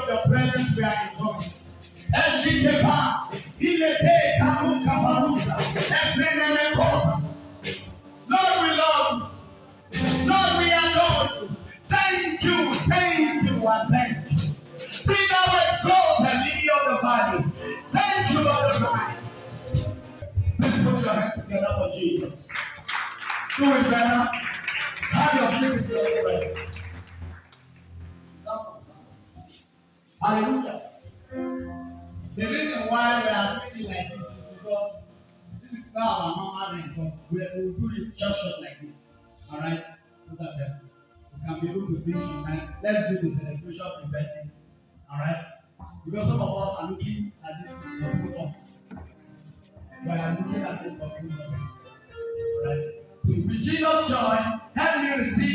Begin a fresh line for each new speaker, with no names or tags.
of your presence we are enjoying. Eshikepa, Ilete, Kamu Kapalusa, Efrenemekota. Lord, we love you. Lord, we adore you. Thank you, and thank you. Be thou exalted, lily of the valley. Thank you, Lord of life. Please put your hands together for Jesus. Do it better. Have your seat with your friend. Hallelujah. The reason why we are doing it like this is because this is now our normal record. We will do it just short like this. Alright? So that we can be able to finish on time. Let's do the celebration of the birthday. Alright? Because some of us are looking at this for too long. We are looking at it for too long. Alright? So with Jesus' joy, help me receive